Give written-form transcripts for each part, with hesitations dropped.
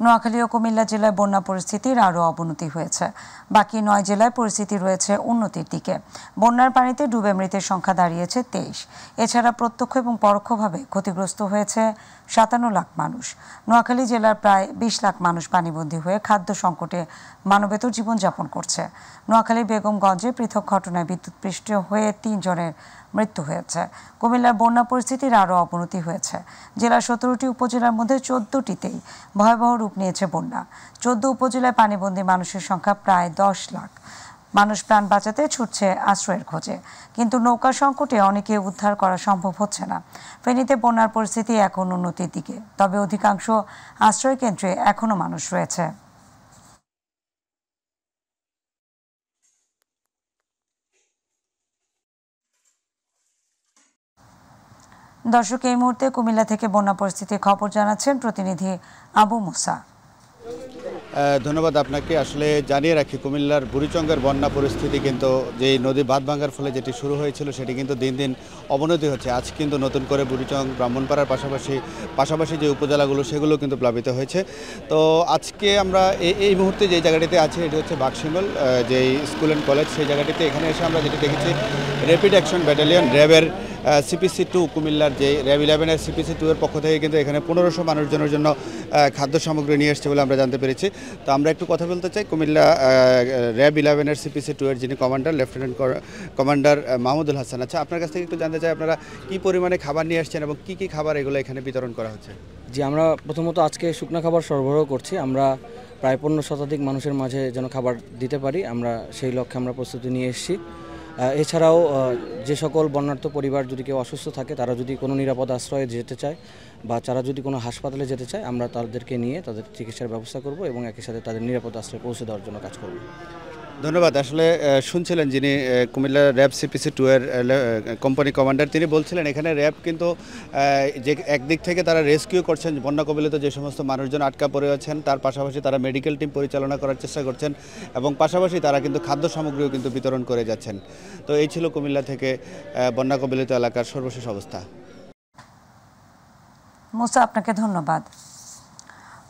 নোয়াখালী ও কুমিল্লা জেলায় বন্যা পরিস্থিতির আরও অবনতি হয়েছে। বাকি ৯ জেলায় পরিস্থিতি রয়েছে উন্নতির দিকে। বন্যার পানিতে ডুবে মৃতের সংখ্যা দাঁড়িয়েছে ২৩। এছাড়া প্রত্যক্ষ এবং পরোক্ষভাবে ক্ষতিগ্রস্ত হয়েছে ৫৭ লাখ মানুষ। নোয়াখালী জেলার প্রায় ২০ লাখ মানুষ পানিবন্দী হয়ে খাদ্য সংকটে মানবেতর জীবনযাপন করছে। নোয়াখালী বেগমগঞ্জে পৃথক ঘটনায় বিদ্যুৎস্পৃষ্ট হয়ে ৩ জনের মৃত্যু হয়েছে। কুমিল্লার বন্যা পরিস্থিতির আরও অবনতি হয়েছে। জেলার ১৭টি উপজেলার মধ্যে ১৪টিতেই ভয়াবহ রূপ নিয়েছে বন্যা। ১৪ উপজেলায় পানিবন্দী মানুষের সংখ্যা প্রায় ১০ লাখ। মানুষ প্রাণ বাঁচাতে ছুটছে আশ্রয়ের খোঁজে, কিন্তু নৌকা সংকটে অনেকে উদ্ধার করা সম্ভব হচ্ছে না। ফেনীতে বন্যার পরিস্থিতি এখন উন্নতির দিকে, তবে অধিকাংশ আশ্রয় কেন্দ্রে এখনো মানুষ রয়েছে। দর্শক, এই মুহূর্তে কুমিল্লা থেকে বন্যা পরিস্থিতির খবর জানাচ্ছেন প্রতিনিধি আবু মুসা। ধন্যবাদ আপনাকে। আসলে জানিয়ে রাখি, কুমিল্লার বুড়িচঙ্গের বন্যা পরিস্থিতি কিন্তু যে নদী বাঁধ ভাঙার ফলে যেটি শুরু হয়েছিল সেটি কিন্তু দিন দিন অবনতি হচ্ছে। আজ কিন্তু নতুন করে বুড়িচং, ব্রাহ্মণপাড়ার পাশাপাশি যে উপজেলাগুলো সেগুলো কিন্তু প্লাবিত হয়েছে। তো আজকে আমরা এই মুহূর্তে যে জায়গাটিতে আছি এটি হচ্ছে বাঘশিমল, যে স্কুল অ্যান্ড কলেজ, সেই জায়গাটিতে। এখানে এসে আমরা যেটি দেখেছি, র্যাপিড অ্যাকশন ব্যাটালিয়ন র্যাবের CPC 2, কুমিল্লার যে র্যাব 11-এর CPC 2 এর পক্ষ থেকে কিন্তু এখানে ১৫০০ মানুষজনের জন্য খাদ্য সামগ্রী নিয়ে এসছে বলে আমরা জানতে পেরেছি। তো আমরা একটু কথা বলতে চাই কুমিল্লা র্যাব 11-এর CPC 2 এর যিনি commander, lieutenant commander Mahmudul Hasan. আচ্ছা, আপনার কাছ থেকে একটু জানতে চাই, আপনারা কী পরিমাণে খাবার নিয়ে আসছেন এবং কী কী খাবার এগুলো এখানে বিতরণ করা হচ্ছে? জি, আমরা প্রথমত আজকে শুকনো খাবার সরবরাহ করছি। আমরা প্রায় ১৫ শতাধিক মানুষের মাঝে যেন খাবার দিতে পারি, আমরা সেই লক্ষ্যে আমরা প্রস্তুতি নিয়ে এসেছি। এছাড়াও যে সকল বন্যার্থ পরিবার যদি কেউ অসুস্থ থাকে, তারা যদি কোনো নিরাপদ আশ্রয়ে যেতে চায় বা তারা যদি কোনো হাসপাতালে যেতে চায়, আমরা তাদেরকে নিয়ে তাদের চিকিৎসার ব্যবস্থা করব এবং একই সাথে তাদের নিরাপদ আশ্রয়ে পৌঁছে দেওয়ার জন্য কাজ করব। ধন্যবাদ। আসলে শুনছিলেন যিনি কুমিল্লা র্যাব CPC 2 এর কোম্পানি কমান্ডার, তিনি বলছিলেন এখানে র্যাব কিন্তু যে একদিক থেকে তারা রেস্কিউ করছেন বন্যা কবলিত যে সমস্ত মানুষজন আটকা পড়ে আছেন, তার পাশাপাশি তারা মেডিকেল টিম পরিচালনা করার চেষ্টা করছেন এবং পাশাপাশি তারা কিন্তু খাদ্য সামগ্রীও কিন্তু বিতরণ করে যাচ্ছেন। তো এই ছিল কুমিল্লা থেকে বন্যা কবলিত এলাকার সর্বশেষ অবস্থা। মুসা, আপনাকে ধন্যবাদ।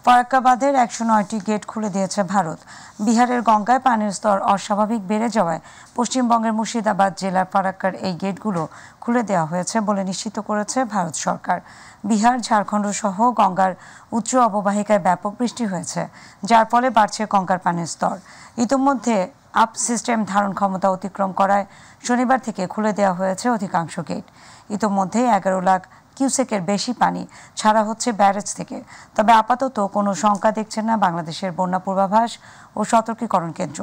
ফরাক্কা বাঁধের ১০৯টি গেট খুলে দিয়েছে ভারত। বিহারের গঙ্গায় পানির স্তর অস্বাভাবিক বেড়ে যাওয়ায় পশ্চিমবঙ্গের মুর্শিদাবাদ জেলার ফারাক্কার এই গেটগুলো খুলে দেওয়া হয়েছে বলে নিশ্চিত করেছে ভারত সরকার। বিহার, ঝাড়খণ্ড সহ গঙ্গার উচ্চ অববাহিকায় ব্যাপক বৃষ্টি হয়েছে, যার ফলে বাড়ছে গঙ্গার পানির স্তর। ইতোমধ্যে আপ সিস্টেম ধারণ ক্ষমতা অতিক্রম করায় শনিবার থেকে খুলে দেওয়া হয়েছে অধিকাংশ গেট। ইতোমধ্যে ১১ লাখ কিউসেকের বেশি পানি ছাড়া হচ্ছে ব্যারেজ থেকে। তবে আপাতত কোনো শঙ্কা দেখছেন না বাংলাদেশের বন্যা পূর্বাভাস ও সতর্কীকরণ কেন্দ্র।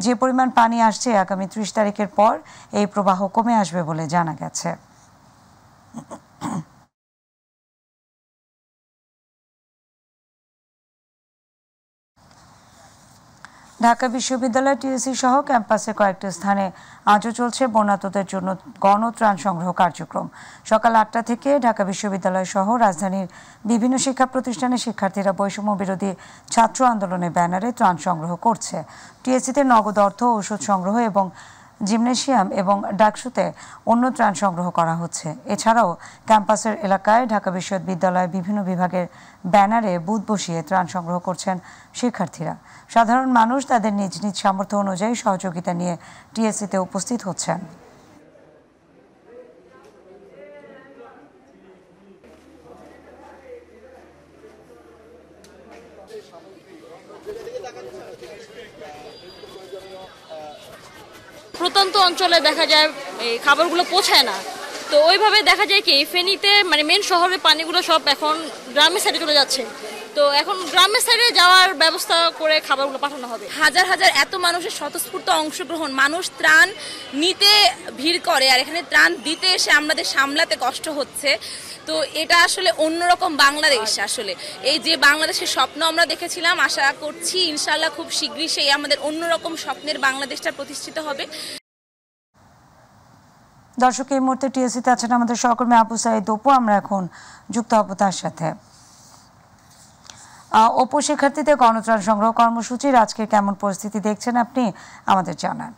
যে পরিমাণ পানি আসছে, আগামী ৩০ তারিখের পর এই প্রবাহ কমে আসবে বলে জানা গেছে। ঢাকা বিশ্ববিদ্যালয় TSC সহ ক্যাম্পাসে কয়েকটি স্থানে আজও চলছে বন্যার্তদের জন্য গণত্রাণ সংগ্রহ কার্যক্রম। সকাল ৮টা থেকে ঢাকা বিশ্ববিদ্যালয় সহ রাজধানীর বিভিন্ন শিক্ষা প্রতিষ্ঠানের শিক্ষার্থীরা বৈষম্য বিরোধী ছাত্র আন্দোলনের ব্যানারে ত্রাণ সংগ্রহ করছে। TSCতে নগদ অর্থ, ওষুধ সংগ্রহ এবং জিমনেশিয়াম এবং ডাকসুতে অন্য ত্রাণ সংগ্রহ করা হচ্ছে। এছাড়াও ক্যাম্পাসের এলাকায় ঢাকা বিশ্ববিদ্যালয়ের বিভিন্ন বিভাগের ব্যানারে বুথ বসিয়ে ত্রাণ সংগ্রহ করছেন শিক্ষার্থীরা। সাধারণ মানুষ তাদের নিজ নিজ সামর্থ্য অনুযায়ী সহযোগিতা নিয়ে TSCতে উপস্থিত হচ্ছেন। প্রত্যন্ত অঞ্চলে দেখা যায় এই খাবারগুলো পৌঁছায় না, তো ওইভাবে দেখা যায় কি ফেনীতে মানে মেন শহরের পানিগুলো সব এখন গ্রামের সাইডে চলে যাচ্ছে। তো এখন গ্রামের সাইডে যাওয়ার ব্যবস্থা করে খাবারগুলো পাঠানো হবে। হাজার হাজার এত মানুষের স্বতঃস্ফূর্ত অংশগ্রহণ, মানুষ ত্রাণ নিতে ভিড় করে আর এখানে ত্রাণ দিতে এসে আমাদের সামলাতে কষ্ট হচ্ছে। তো এটা আসলে অন্যরকম বাংলাদেশ। আসলে এই যে বাংলাদেশের স্বপ্ন আমরা দেখেছিলাম, আশা করছি ইনশাআল্লাহ খুব শীঘ্রই সেই আমাদের অন্যরকম স্বপ্নের বাংলাদেশটা প্রতিষ্ঠিত হবে। দর্শক, এই মুহূর্তে TSCতে আছেন আমাদের সহকর্মী আবু সাইদ অপু। আমরা এখন যুক্ত হব তার সাথে। অপু, শিক্ষার্থীদের গণত্রাণ সংগ্রহ কর্মসূচির আজকে কেমন পরিস্থিতি দেখছেন আপনি, আমাদের জানান।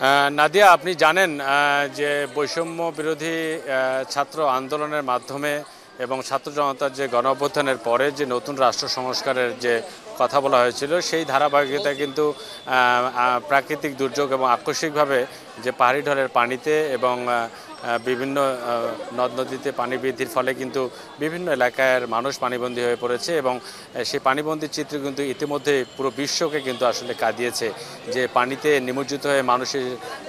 নাদিয়া, আপনি জানেন যে বৈষম্য বিরোধী ছাত্র আন্দোলনের মাধ্যমে এবং ছাত্র জনতার যে গণ অভ্যুত্থানের পরে যে নতুন রাষ্ট্র সংস্কারের যে কথা বলা হয়েছিল, সেই ধারাবাহিকতায় কিন্তু প্রাকৃতিক দুর্যোগ এবং আকস্মিকভাবে যে পাহাড়ি ঢলের পানিতে এবং বিভিন্ন নদ নদীতে পানি বৃদ্ধির ফলে কিন্তু বিভিন্ন এলাকার মানুষ পানিবন্দী হয়ে পড়েছে এবং সেই পানিবন্দির চিত্র কিন্তু ইতিমধ্যে পুরো বিশ্বকে কিন্তু আসলে কাঁদিয়েছে। যে পানিতে নিমজ্জিত হয়ে মানুষের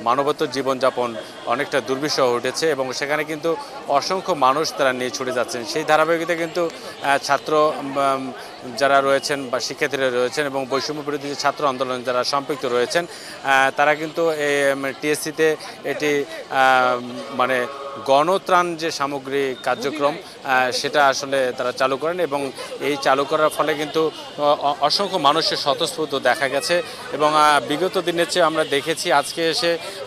মানবতর জীবনযাপন অনেকটা দুর্বিষহ উঠেছে এবং সেখানে কিন্তু অসংখ্য মানুষ তারা নিয়ে ছুটে যাচ্ছেন। সেই ধারাবাহিকতায় কিন্তু ছাত্র যারা রয়েছেন বা শিক্ষার্থীরা রয়েছেন এবং বৈষম্য বিরোধী ছাত্র আন্দোলন যারা সম্পৃক্ত রয়েছেন, তারা কিন্তু টিএসসিতে এটি মানে গণত্রাণ যে সামগ্রী কার্যক্রম সেটা আসলে তারা চালু করেন এবং এই চালু করার ফলে কিন্তু অসংখ্য মানুষের স্বতঃস্ফূর্ত দেখা গেছে এবং বিগত দিনের চেয়ে আমরা দেখেছি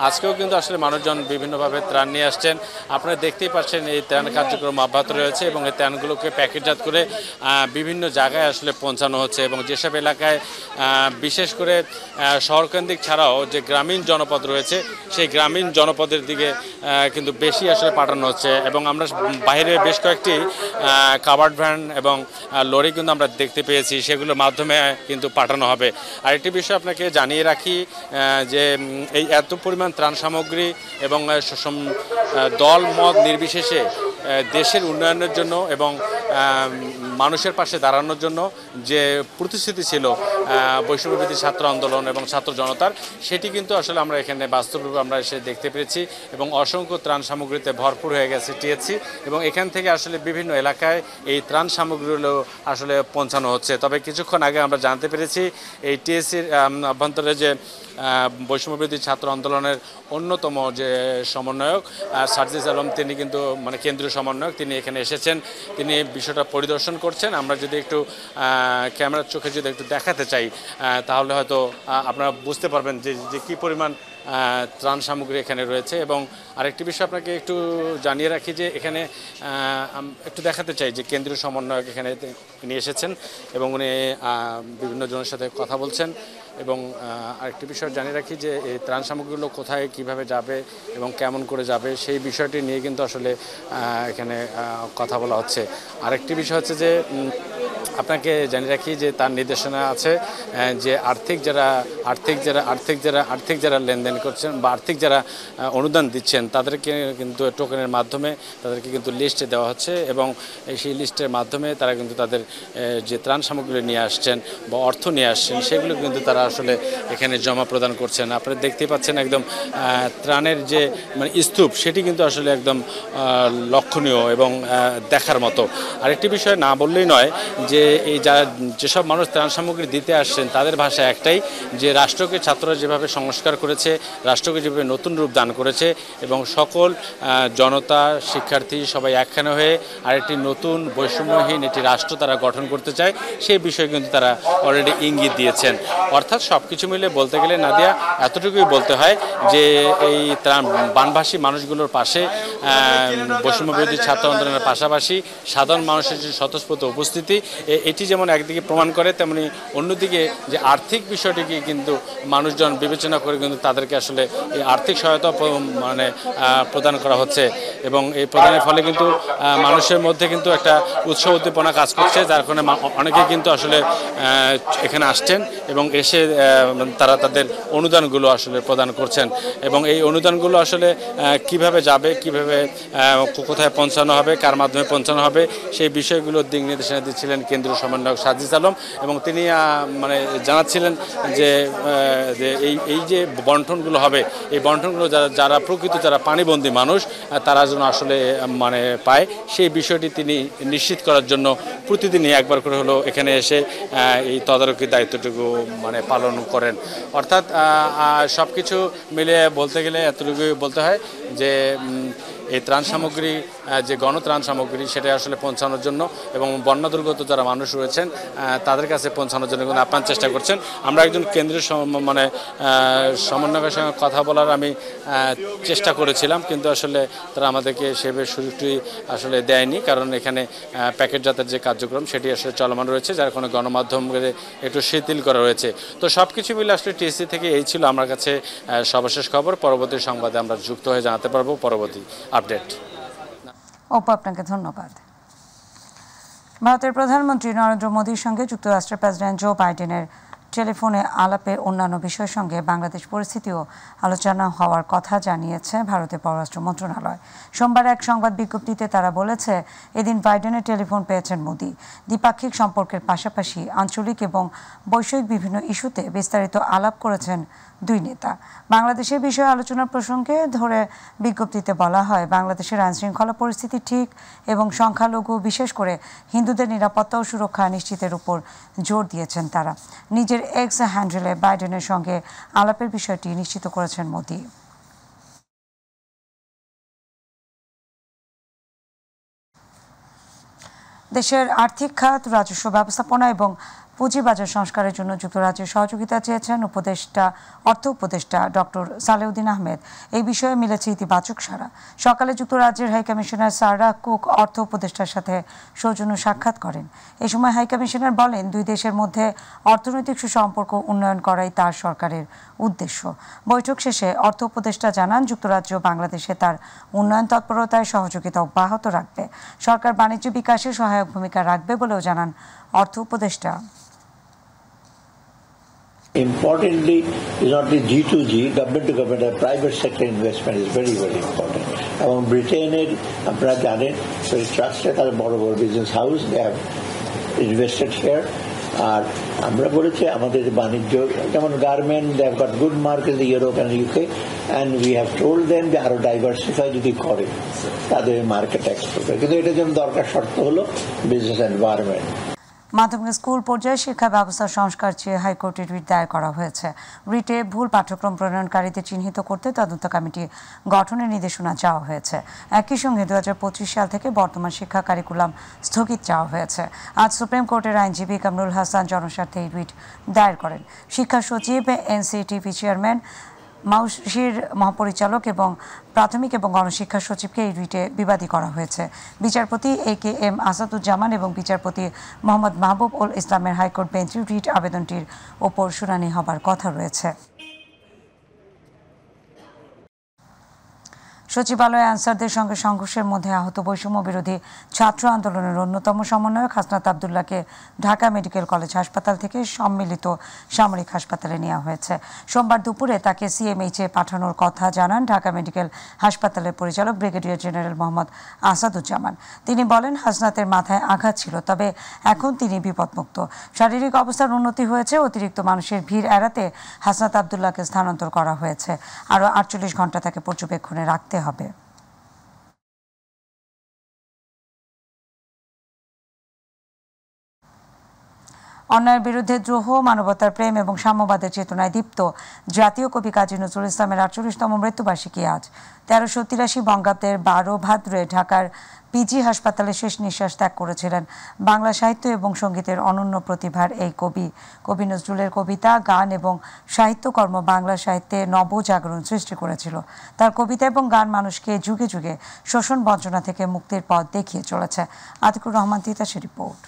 আজকেও কিন্তু আসলে মানুষজন বিভিন্নভাবে ত্রাণ নিয়ে আসছেন। আপনারা দেখতেই পাচ্ছেন এই ত্রাণ কার্যক্রম অব্যাহত রয়েছে এবং এই ত্রাণগুলোকে প্যাকেটজাত করে বিভিন্ন জায়গায় আসলে পৌঁছানো হচ্ছে এবং যেসব এলাকায় বিশেষ করে শহরকেন্দ্রিক ছাড়াও যে গ্রামীণ জনপদ রয়েছে সেই গ্রামীণ জনপদের দিকে কিন্তু বেশি আসলে পাঠানো হচ্ছে এবং আমরা বাইরে বেশ কয়েকটি কাভার্ড ভ্যান এবং লরি কিন্তু আমরা দেখতে পেয়েছি, সেগুলোর মাধ্যমে কিন্তু পাঠানো হবে। আরেকটি বিষয় আপনাকে জানিয়ে রাখি যে এই এত পরিমাণ ত্রাণ সামগ্রী এবং দল মত নির্বিশেষে দেশের উন্নয়নের জন্য এবং মানুষের পাশে দাঁড়ানোর জন্য যে প্রতিশ্রুতি ছিল বৈষম্যবিরোধী ছাত্র আন্দোলন এবং ছাত্র জনতার, সেটি কিন্তু আসলে আমরা এখানে বাস্তবরূপে আমরা এসে দেখতে পেরেছি এবং অসংখ্য ত্রাণ সামগ্রীতে ভরপুর হয়ে গেছে টিএসসি এবং এখান থেকে আসলে বিভিন্ন এলাকায় এই ত্রাণ সামগ্রীগুলো আসলে পৌঁছানো হচ্ছে। তবে কিছুক্ষণ আগে আমরা জানতে পেরেছি এই টিএসসির অভ্যন্তরে যে বৈষম্যবিরোধী ছাত্র আন্দোলনের অন্যতম যে সমন্বয়ক সার্জিস আলম, তিনি কিন্তু মানে কেন্দ্রীয় সমন্বয়ক, তিনি এখানে এসেছেন, তিনি বিষয়টা পরিদর্শন করছেন। আমরা যদি একটু ক্যামেরার চোখে যদি একটু দেখাতে চাই তাহলে হয়তো আপনারা বুঝতে পারবেন যে কী পরিমাণ ত্রাণ সামগ্রী এখানে রয়েছে। এবং আরেকটি বিষয় আপনাকে একটু জানিয়ে রাখি যে এখানে একটু দেখাতে চাই যে কেন্দ্রীয় সমন্বয়ক এখানে নিয়ে এসেছেন এবং উনি বিভিন্ন জনের সাথে কথা বলছেন। এবং আরেকটি বিষয় জানিয়ে রাখি যে এই ত্রাণ সামগ্রীগুলো কোথায় কিভাবে যাবে এবং কেমন করে যাবে সেই বিষয়টি নিয়ে কিন্তু আসলে এখানে কথা বলা হচ্ছে। আরেকটি বিষয় হচ্ছে যে আপনাকে জানিয়ে রাখি যে তার নির্দেশনা আছে যে আর্থিক যারা লেনদেন করছেন বা আর্থিক যারা অনুদান দিচ্ছেন তাদেরকে কিন্তু টোকেনের মাধ্যমে তাদেরকে কিন্তু লিস্টে দেওয়া হচ্ছে এবং সেই লিস্টের মাধ্যমে তারা কিন্তু তাদের যে ত্রাণ সামগ্রী নিয়ে আসছেন বা অর্থ নিয়ে আসছেন সেগুলো কিন্তু তারা আসলে এখানে জমা প্রদান করছেন। আপনারা দেখতেই পাচ্ছেন একদম ত্রাণের যে মানে স্তূপ সেটি কিন্তু আসলে একদম লক্ষণীয় এবং দেখার মতো। আরেকটি বিষয় না বললেই নয় যে এই যেসব মানুষ ত্রাণ সামগ্রী দিতে আসছেন তাদের ভাষা একটাই যে রাষ্ট্রকে ছাত্ররা যেভাবে সংস্কার করেছে, রাষ্ট্রকে যেভাবে নতুন রূপ দান করেছে এবং সকল জনতা শিক্ষার্থী সবাই একখানে হয়ে আরেকটি নতুন বৈষম্যহীন একটি রাষ্ট্র তারা গঠন করতে চায়, সেই বিষয়ে কিন্তু তারা অলরেডি ইঙ্গিত দিয়েছেন। অর্থাৎ সব কিছু মিলে বলতে গেলে নাদিয়া এতটুকুই বলতে হয় যে এই বানভাসী মানুষগুলোর পাশে বৈষম্যবিরোধী ছাত্র আন্দোলনের পাশাপাশি সাধারণ মানুষের যে স্বতঃস্ফূর্ত উপস্থিতি এটি যেমন একদিকে প্রমাণ করে, তেমনি অন্যদিকে যে আর্থিক বিষয়টিকে কিন্তু মানুষজন বিবেচনা করে কিন্তু তাদেরকে আসলে এই আর্থিক সহায়তা মানে প্রদান করা হচ্ছে এবং এই প্রদানের ফলে কিন্তু মানুষের মধ্যে কিন্তু একটা উৎসাহ উদ্দীপনা কাজ করছে, যার কারণে অনেকে কিন্তু আসলে এখানে আসছেন এবং এসে তারা তাদের অনুদানগুলো আসলে প্রদান করছেন এবং এই অনুদানগুলো আসলে কিভাবে যাবে, কিভাবে কোথায় পৌঁছানো হবে, কার মাধ্যমে পৌঁছানো হবে সেই বিষয়গুলোর দিক নির্দেশনা দিচ্ছিলেন কেন্দ্রীয় সমন্বয়ক সার্জিস আলম এবং তিনি মানে জানাচ্ছিলেন যে এই যে বন্টনগুলো হবে এই বন্টনগুলো যারা প্রকৃত যারা পানিবন্দী মানুষ তারা যেন আসলে মানে পায় সেই বিষয়টি তিনি নিশ্চিত করার জন্য প্রতিদিনই একবার করে হলো এখানে এসে এই তদারকি দায়িত্বটুকু মানে পালন করেন। অর্থাৎ সব কিছু মিলে বলতে গেলে এতটুকুই বলতে হয় যে এই ত্রাণ সামগ্রী যে গণত্রাণ সামগ্রী সেটা আসলে পৌঁছানোর জন্য এবং বন্যা দুর্গত যারা মানুষ রয়েছেন তাদের কাছে পৌঁছানোর জন্য কিন্তু আপ্রাণ চেষ্টা করছেন। আমরা একজন কেন্দ্রীয় সমন্বয়কের সঙ্গে কথা বলার আমি চেষ্টা করেছিলাম, কিন্তু আসলে তারা আমাদেরকে সেভাবে সুযোগটি আসলে দেয়নি, কারণ এখানে প্যাকেটজাতের যে কার্যক্রম সেটি আসলে চলমান রয়েছে, যার কোনো গণমাধ্যমকে একটু শিথিল করা রয়েছে। তো সব কিছু মিলে আসলে টিএসসি থেকে এই ছিল আমার কাছে সর্বশেষ খবর। পরবর্তী সংবাদে আমরা যুক্ত হয়ে জানাতে পারবো পরবর্তী আপডেট। অপু, আপনাকে ধন্যবাদ। ভারতের প্রধানমন্ত্রী নরেন্দ্র মোদীর সঙ্গে যুক্তরাষ্ট্রের প্রেসিডেন্ট জো বাইডেনের টেলিফোনে আলাপে অন্যান্য বিষয়ের সঙ্গে বাংলাদেশ পরিস্থিতিও আলোচনা হওয়ার কথা জানিয়েছে ভারতের পররাষ্ট্র মন্ত্রণালয়। সোমবার এক সংবাদ বিজ্ঞপ্তিতে তারা বলেছে, এদিন বাইডেনের টেলিফোন পেয়েছেন মোদি। দ্বিপাক্ষিক সম্পর্কের পাশাপাশি আঞ্চলিক এবং বৈশ্বিক বিভিন্ন ইস্যুতে বিস্তারিত আলাপ করেছেন দুই নেতা। বাংলাদেশের বিষয়ে আলোচনার প্রসঙ্গে ধরে বিজ্ঞপ্তিতে বলা হয়, বাংলাদেশের আইনশৃঙ্খলা পরিস্থিতি ঠিক এবং সংখ্যালঘু বিশেষ করে হিন্দুদের নিরাপত্তা ও সুরক্ষা নিশ্চিতের উপর জোর দিয়েছেন তারা। নিজের এক্স হ্যান্ডেলে বাইডেনের সঙ্গে আলাপের বিষয়টি নিশ্চিত করেছেন মোদি। দেশের আর্থিক খাত, রাজস্ব ব্যবস্থাপনা এবং পুঁজিবাজার সংস্কারের জন্য যুক্তরাজ্যের সহযোগিতা চেয়েছেন অর্থ উপদেষ্টা ডক্টর সালেউদ্দিন আহমেদ। এই বিষয়ে মিলেছে ইতিবাচক সাড়া। সকালে যুক্তরাজ্যের হাইকমিশনার সারা কুক অর্থ উপদেষ্টার সাথে সৌজন্য সাক্ষাৎ করেন। এ সময় হাইকমিশনার বলেন, দুই দেশের মধ্যে অর্থনৈতিক সুসম্পর্ক উন্নয়ন করাই তার সরকারের উদ্দেশ্য। বৈঠক শেষে অর্থ উপদেষ্টা জানান, যুক্তরাজ্য বাংলাদেশে তার উন্নয়ন তৎপরতায় সহযোগিতা অব্যাহত রাখবে। সরকার বাণিজ্য বিকাশে সহায়ক ভূমিকা রাখবে বলেও জানান অর্থ উপদেষ্টা। Importantly, is not the G2G, government to government and private sector investment is very, very important. এবং ব্রিটেনের আপনারা জানেন, ট্রাস্টে তারা বড় বড় business house, they have invested here. আর আমরা বলেছি আমাদের বাণিজ্য যেমন garment, they have got good market in Europe and UK, and we have told them যে আরো ডাইভার্সিফাই যদি করে তাদের মার্কেট এক্সপোর্ট, কিন্তু এটার জন্য দরকার শর্ত হলো বিজনেস এনভায়রনমেন্ট। মাধ্যমিক স্কুল পর্যায়ে শিক্ষা ব্যবস্থা সংস্কার চেয়ে হাইকোর্টে রিট দায়ের করা হয়েছে। রিটে ভুল পাঠ্যক্রম প্রণয়নকারীদের চিহ্নিত করতে তদন্ত কমিটি গঠনের নির্দেশনা চাওয়া হয়েছে। একই সঙ্গে 2025 সাল থেকে বর্তমান শিক্ষা কারিকুলাম স্থগিত চাওয়া হয়েছে। আজ সুপ্রিম কোর্টের আইনজীবী কামরুল হাসান জনস্বার্থে এই রিট দায়ের করেন। শিক্ষা সচিব, এনসিটিভি চেয়ারম্যান, মাউসির মহাপরিচালক এবং প্রাথমিক এবং গণশিক্ষা সচিবকে এই রিটে বিবাদী করা হয়েছে। বিচারপতি AKM আসাদুজ্জামান এবং বিচারপতি মোহাম্মদ মাহবুব উল ইসলামের হাইকোর্ট বেঞ্চে রিট আবেদনটির ওপর শুনানি হবার কথা রয়েছে। সচিবালয়ে আনসারদের সঙ্গে সংঘর্ষের মধ্যে আহত বৈষম্য বিরোধী ছাত্র আন্দোলনের অন্যতম সমন্বয়ক হাসনাত আবদুল্লাহকে ঢাকা মেডিকেল কলেজ হাসপাতাল থেকে সম্মিলিত সামরিক হাসপাতালে নেওয়া হয়েছে। সোমবার দুপুরে তাকে CMH-এ পাঠানোর কথা জানান ঢাকা মেডিকেল হাসপাতালের পরিচালক ব্রিগেডিয়ার জেনারেল মোহাম্মদ আসাদুজ্জামান। তিনি বলেন, হাসনাতের মাথায় আঘাত ছিল, তবে এখন তিনি বিপদমুক্ত। শারীরিক অবস্থার উন্নতি হয়েছে। অতিরিক্ত মানুষের ভিড় এড়াতে হাসনাত আবদুল্লাহকে স্থানান্তর করা হয়েছে। আরও 48 ঘণ্টা তাকে পর্যবেক্ষণে রাখতে হবে। অন্যায়ের বিরুদ্ধে দ্রোহ, মানবতার প্রেম এবং সাম্যবাদের চেতনায় দীপ্ত জাতীয় কবি কাজী নজরুল ইসলামের 48তম মৃত্যুবার্ষিকী আজ। 1383 বঙ্গাব্দের 12 ভাদ্রে ঢাকার PG হাসপাতালে শেষ নিঃশ্বাস ত্যাগ করেছিলেন বাংলা সাহিত্য এবং সঙ্গীতের অনন্য প্রতিভার এই কবি। কবি নজরুলের কবিতা, গান এবং সাহিত্যকর্ম বাংলা সাহিত্যে নবজাগরণ সৃষ্টি করেছিল। তার কবিতা এবং গান মানুষকে যুগে যুগে শোষণ বঞ্চনা থেকে মুক্তির পথ দেখিয়ে চলেছে। আতিকুর রহমান তিতাসের রিপোর্ট।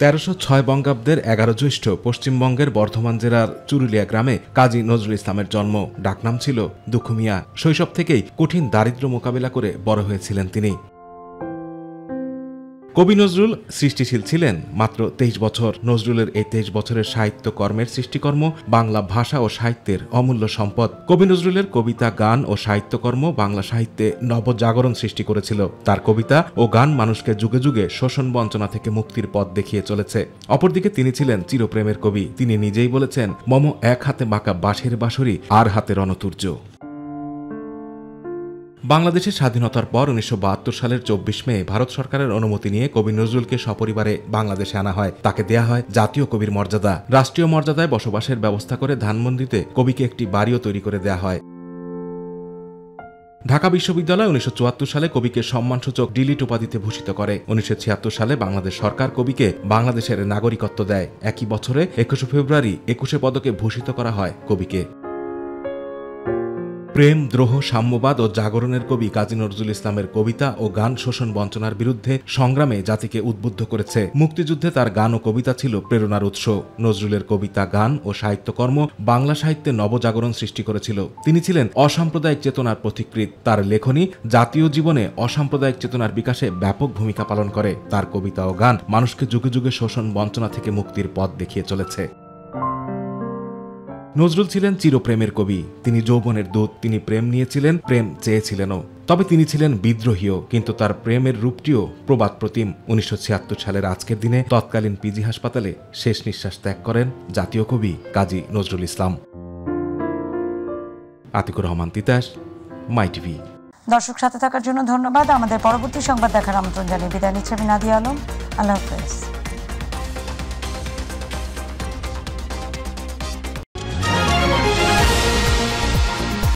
1306 বঙ্গাব্দের 11 জ্যৈষ্ঠ পশ্চিমবঙ্গের বর্ধমান জেলার চুরুলিয়া গ্রামে কাজী নজরুল ইসলামের জন্ম। ডাকনাম ছিল দুঃখু মিয়া। শৈশব থেকেই কঠিন দারিদ্র্য মোকাবিলা করে বড় হয়েছিলেন তিনি। কবি নজরুল সৃষ্টিশীল ছিলেন মাত্র 23 বছর। নজরুলের এই 23 বছরের সাহিত্য কর্মের সৃষ্টিকর্ম বাংলা ভাষা ও সাহিত্যের অমূল্য সম্পদ। কবি নজরুলের কবিতা, গান ও সাহিত্যকর্ম বাংলা সাহিত্যে নবজাগরণ সৃষ্টি করেছিল। তার কবিতা ও গান মানুষকে যুগে যুগে শোষণ বঞ্চনা থেকে মুক্তির পথ দেখিয়ে চলেছে। অপরদিকে তিনি ছিলেন চিরপ্রেমের কবি। তিনি নিজেই বলেছেন, মম এক হাতে বাঁকা বাঁশের বাঁশরি, আর হাতে রণতুর্য। বাংলাদেশের স্বাধীনতার পর 1972 সালের 24 মে ভারত সরকারের অনুমতি নিয়ে কবি নজরুলকে সপরিবারে বাংলাদেশে আনা হয়। তাকে দেয়া হয় জাতীয় কবির মর্যাদা। রাষ্ট্রীয় মর্যাদায় বসবাসের ব্যবস্থা করে ধানমন্ডিতে কবিকে একটি বাড়িও তৈরি করে দেয়া হয়। ঢাকা বিশ্ববিদ্যালয় 1974 সালে কবিকে সম্মানসূচক ডিলিট উপাধিতে ভূষিত করে। 1976 সালে বাংলাদেশ সরকার কবিকে বাংলাদেশের নাগরিকত্ব দেয়। একই বছরে 21 ফেব্রুয়ারি 21 পদকে ভূষিত করা হয় কবিকে। প্রেম, দ্রোহ, সাম্যবাদ ও জাগরণের কবি কাজী নজরুল ইসলামের কবিতা ও গান শোষণ বঞ্চনার বিরুদ্ধে সংগ্রামে জাতিকে উদ্বুদ্ধ করেছে। মুক্তিযুদ্ধে তার গান ও কবিতা ছিল প্রেরণার উৎস। নজরুলের কবিতা, গান ও সাহিত্যকর্ম বাংলা সাহিত্যে নবজাগরণ সৃষ্টি করেছিল। তিনি ছিলেন অসাম্প্রদায়িক চেতনার পথিকৃৎ। তার লেখনী জাতীয় জীবনে অসাম্প্রদায়িক চেতনার বিকাশে ব্যাপক ভূমিকা পালন করে। তার কবিতা ও গান মানুষকে যুগে যুগে শোষণ বঞ্চনা থেকে মুক্তির পথ দেখিয়ে চলেছে। নজরুল ছিলেন চিরপ্রেমের কবি। তিনি যৌবনের দূত। তিনি প্রেম নিয়েছিলেন, প্রেম চেয়েছিলেনও। তবে তিনি ছিলেন বিদ্রোহীও, কিন্তু তার প্রেমের রূপটিও প্রবাদ প্রতিম। 1976 সালের আজকের দিনে তৎকালীন পিজি হাসপাতালে শেষ নিঃশ্বাস ত্যাগ করেন জাতীয় কবি কাজী নজরুল ইসলাম। আতিকুর রহমান তিতাস, মাই টিভি। দর্শক সাথে থাকার জন্য ধন্যবাদ। আমাদের পরবর্তী সংবাদ দেখার আমন্ত্রণ জানিয়ে বিদায় নিচ্ছি আমি নাদিয়া আলম। আল্লাহ হাফেজ।